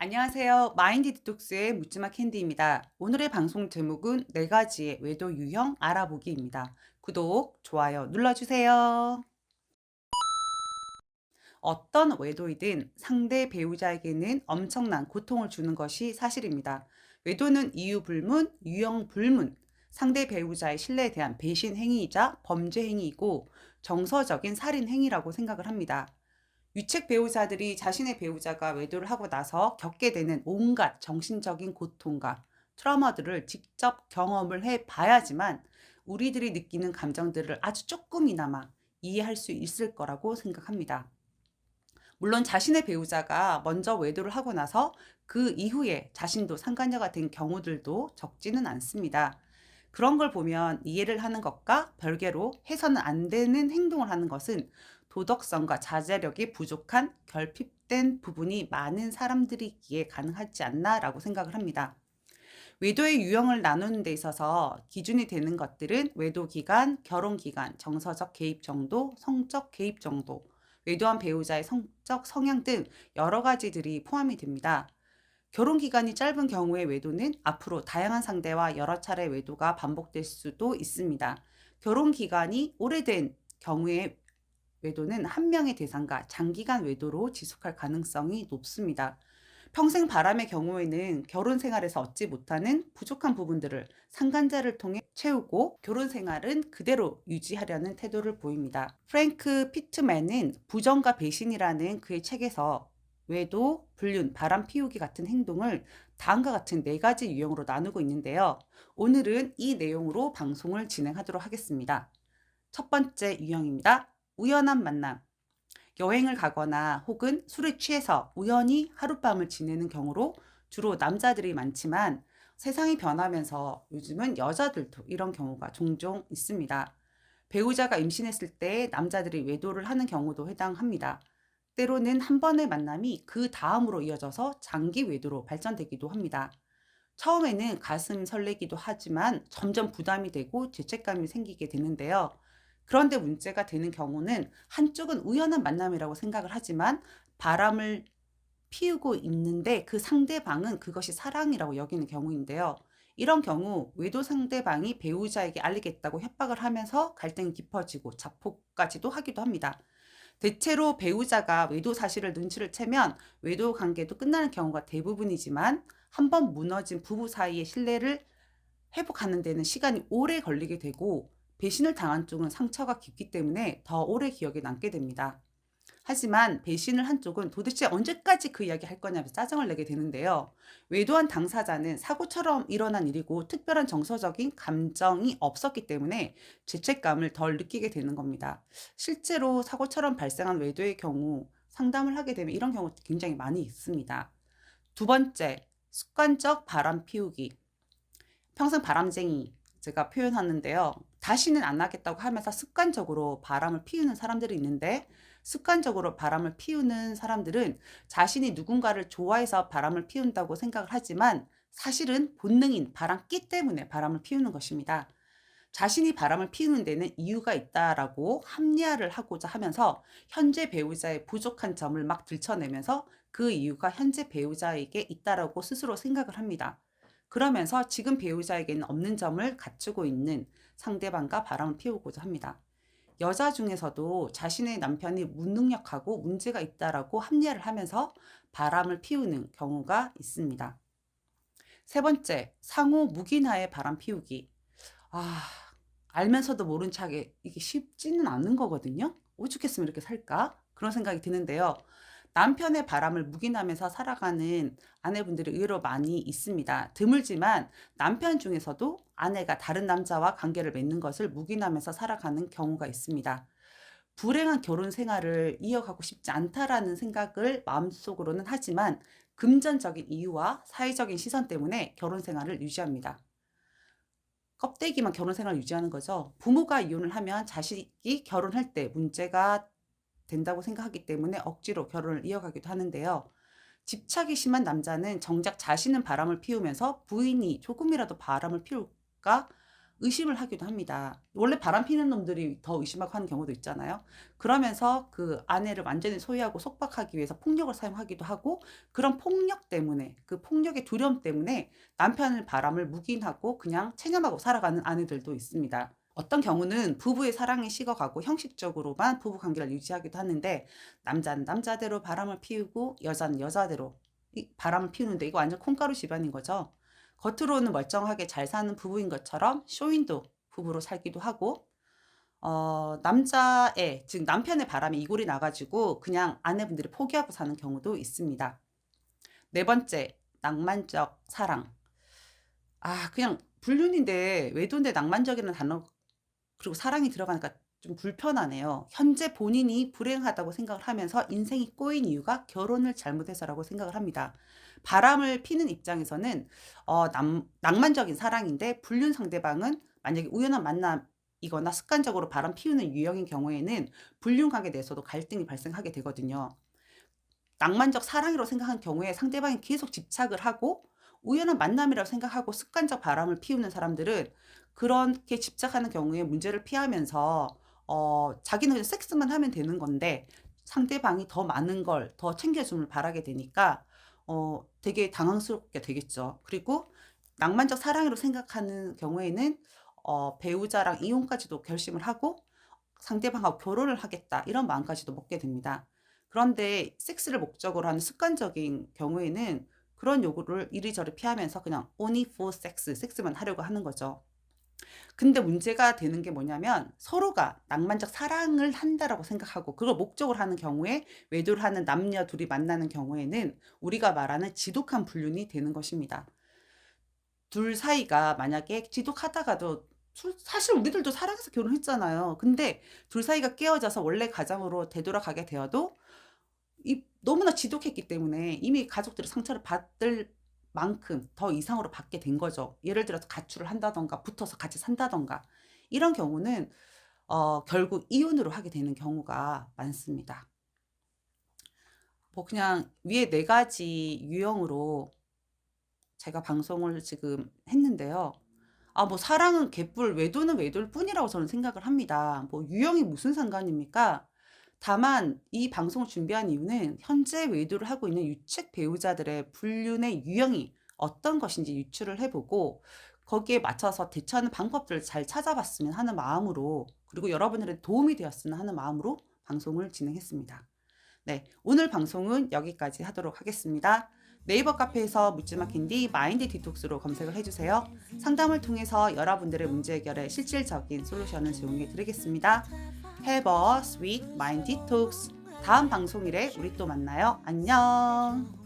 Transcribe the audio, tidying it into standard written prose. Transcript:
안녕하세요. 마인드 디톡스의 묻지마 캔디입니다. 오늘의 방송 제목은 4가지의 외도 유형 알아보기입니다. 구독, 좋아요 눌러주세요. 어떤 외도이든 상대 배우자에게는 엄청난 고통을 주는 것이 사실입니다. 외도는 이유 불문, 유형 불문, 상대 배우자의 신뢰에 대한 배신 행위이자 범죄 행위이고 정서적인 살인 행위라고 생각을 합니다. 유책 배우자들이 자신의 배우자가 외도를 하고 나서 겪게 되는 온갖 정신적인 고통과 트라우마들을 직접 경험을 해 봐야지만 우리들이 느끼는 감정들을 아주 조금이나마 이해할 수 있을 거라고 생각합니다. 물론 자신의 배우자가 먼저 외도를 하고 나서 그 이후에 자신도 상간녀가 된 경우들도 적지는 않습니다. 그런 걸 보면 이해를 하는 것과 별개로 해서는 안 되는 행동을 하는 것은 도덕성과 자제력이 부족한 결핍된 부분이 많은 사람들이기에 가능하지 않나라고 생각을 합니다. 외도의 유형을 나누는 데 있어서 기준이 되는 것들은 외도 기간, 결혼 기간, 정서적 개입 정도, 성적 개입 정도, 외도한 배우자의 성적 성향 등 여러 가지들이 포함이 됩니다. 결혼 기간이 짧은 경우의 외도는 앞으로 다양한 상대와 여러 차례 외도가 반복될 수도 있습니다. 결혼 기간이 오래된 경우의 외도는 한 명의 대상과 장기간 외도로 지속할 가능성이 높습니다. 평생 바람의 경우에는 결혼 생활에서 얻지 못하는 부족한 부분들을 상간자를 통해 채우고 결혼 생활은 그대로 유지하려는 태도를 보입니다. 프랭크 피트맨은 부정과 배신이라는 그의 책에서 외도, 불륜, 바람 피우기 같은 행동을 다음과 같은 4가지 유형으로 나누고 있는데요. 오늘은 이 내용으로 방송을 진행하도록 하겠습니다. 첫 번째 유형입니다. 우연한 만남. 여행을 가거나 혹은 술에 취해서 우연히 하룻밤을 지내는 경우로 주로 남자들이 많지만 세상이 변하면서 요즘은 여자들도 이런 경우가 종종 있습니다. 배우자가 임신했을 때 남자들이 외도를 하는 경우도 해당합니다. 때로는 한 번의 만남이 그 다음으로 이어져서 장기 외도로 발전되기도 합니다. 처음에는 가슴 설레기도 하지만 점점 부담이 되고 죄책감이 생기게 되는데요. 그런데 문제가 되는 경우는 한쪽은 우연한 만남이라고 생각을 하지만 바람을 피우고 있는데 그 상대방은 그것이 사랑이라고 여기는 경우인데요. 이런 경우 외도 상대방이 배우자에게 알리겠다고 협박을 하면서 갈등이 깊어지고 자폭까지도 하기도 합니다. 대체로 배우자가 외도 사실을 눈치를 채면 외도 관계도 끝나는 경우가 대부분이지만 한 번 무너진 부부 사이의 신뢰를 회복하는 데는 시간이 오래 걸리게 되고 배신을 당한 쪽은 상처가 깊기 때문에 더 오래 기억에 남게 됩니다. 하지만 배신을 한 쪽은 도대체 언제까지 그 이야기 할 거냐면서 짜증을 내게 되는데요. 외도한 당사자는 사고처럼 일어난 일이고 특별한 정서적인 감정이 없었기 때문에 죄책감을 덜 느끼게 되는 겁니다. 실제로 사고처럼 발생한 외도의 경우 상담을 하게 되면 이런 경우 굉장히 많이 있습니다. 두 번째, 습관적 바람 피우기. 평생 바람쟁이 제가 표현하는데요. 다시는 안 하겠다고 하면서 습관적으로 바람을 피우는 사람들이 있는데 습관적으로 바람을 피우는 사람들은 자신이 누군가를 좋아해서 바람을 피운다고 생각을 하지만 사실은 본능인 바람기 때문에 바람을 피우는 것입니다. 자신이 바람을 피우는 데는 이유가 있다라고 합리화를 하고자 하면서 현재 배우자의 부족한 점을 막 들춰내면서 그 이유가 현재 배우자에게 있다라고 스스로 생각을 합니다. 그러면서 지금 배우자에게는 없는 점을 갖추고 있는 상대방과 바람을 피우고자 합니다. 여자 중에서도 자신의 남편이 무능력하고 문제가 있다라고 합리화를 하면서 바람을 피우는 경우가 있습니다. 세 번째, 상호 묵인하에 바람 피우기. 아, 알면서도 모른 척에 이게 쉽지는 않은 거거든요. 오죽했으면 이렇게 살까? 그런 생각이 드는데요. 남편의 바람을 묵인하면서 살아가는 아내분들이 의외로 많이 있습니다. 드물지만 남편 중에서도 아내가 다른 남자와 관계를 맺는 것을 묵인하면서 살아가는 경우가 있습니다. 불행한 결혼 생활을 이어가고 싶지 않다라는 생각을 마음속으로는 하지만 금전적인 이유와 사회적인 시선 때문에 결혼 생활을 유지합니다. 껍데기만 결혼 생활을 유지하는 거죠. 부모가 이혼을 하면 자식이 결혼할 때 문제가 된다고 생각하기 때문에 억지로 결혼을 이어가기도 하는데요. 집착이 심한 남자는 정작 자신은 바람을 피우면서 부인이 조금이라도 바람을 피울까 의심을 하기도 합니다. 원래 바람 피는 놈들이 더 의심하고 하는 경우도 있잖아요. 그러면서 그 아내를 완전히 소유하고 속박하기 위해서 폭력을 사용하기도 하고, 그런 폭력 때문에, 그 폭력의 두려움 때문에 남편의 바람을 묵인하고 그냥 체념하고 살아가는 아내들도 있습니다. 어떤 경우는 부부의 사랑이 식어가고 형식적으로만 부부 관계를 유지하기도 하는데, 남자는 남자대로 바람을 피우고 여자는 여자대로 바람을 피우는데, 이거 완전 콩가루 집안인 거죠. 겉으로는 멀쩡하게 잘 사는 부부인 것처럼 쇼윈도 부부로 살기도 하고, 남자의, 즉 남편의 바람이 이골이 나가지고 그냥 아내분들이 포기하고 사는 경우도 있습니다. 네 번째, 낭만적 사랑. 그냥 불륜인데 외도인데 낭만적이라는 단어 그리고 사랑이 들어가니까 좀 불편하네요. 현재 본인이 불행하다고 생각을 하면서 인생이 꼬인 이유가 결혼을 잘못해서라고 생각을 합니다. 바람을 피는 입장에서는 낭만적인 사랑인데, 불륜 상대방은 만약에 우연한 만남이거나 습관적으로 바람 피우는 유형인 경우에는 불륜 관계 내에서도 갈등이 발생하게 되거든요. 낭만적 사랑이라고 생각한 경우에 상대방이 계속 집착을 하고 우연한 만남이라고 생각하고 습관적 바람을 피우는 사람들은 그렇게 집착하는 경우에 문제를 피하면서 자기는 그냥 섹스만 하면 되는 건데 상대방이 더 많은 걸 더 챙겨줌을 바라게 되니까 되게 당황스럽게 되겠죠. 그리고 낭만적 사랑으로 생각하는 경우에는 배우자랑 이혼까지도 결심을 하고 상대방하고 결혼을 하겠다 이런 마음까지도 먹게 됩니다. 그런데 섹스를 목적으로 하는 습관적인 경우에는 그런 요구를 이리저리 피하면서 그냥 only for sex, 섹스만 하려고 하는 거죠. 근데 문제가 되는 게 뭐냐면, 서로가 낭만적 사랑을 한다라고 생각하고 그걸 목적으로 하는 경우에 외도를 하는 남녀 둘이 만나는 경우에는 우리가 말하는 지독한 불륜이 되는 것입니다. 둘 사이가 만약에 지독하다가도 사실 우리들도 사랑해서 결혼했잖아요. 근데 둘 사이가 깨어져서 원래 가정으로 되돌아가게 되어도 너무나 지독했기 때문에 이미 가족들이 상처를 받을 만큼 더 이상으로 받게 된 거죠. 예를 들어서 가출을 한다던가 붙어서 같이 산다던가 이런 경우는 결국 이혼으로 하게 되는 경우가 많습니다. 뭐 그냥 위에 네 가지 유형으로 제가 방송을 지금 했는데요. 뭐 사랑은 개뿔, 외도는 외도일 뿐이라고 저는 생각을 합니다. 뭐 유형이 무슨 상관입니까? 다만 이 방송을 준비한 이유는 현재 외도를 하고 있는 유책 배우자들의 불륜의 유형이 어떤 것인지 유추를 해보고 거기에 맞춰서 대처하는 방법들을 잘 찾아봤으면 하는 마음으로, 그리고 여러분들의 도움이 되었으면 하는 마음으로 방송을 진행했습니다. 네, 오늘 방송은 여기까지 하도록 하겠습니다. 네이버 카페에서 묻지마 캔디 마인드 디톡스로 검색을 해주세요. 상담을 통해서 여러분들의 문제 해결에 실질적인 솔루션을 제공해 드리겠습니다. Have a sweet mind detox. 다음 방송일에 우리 또 만나요. 안녕.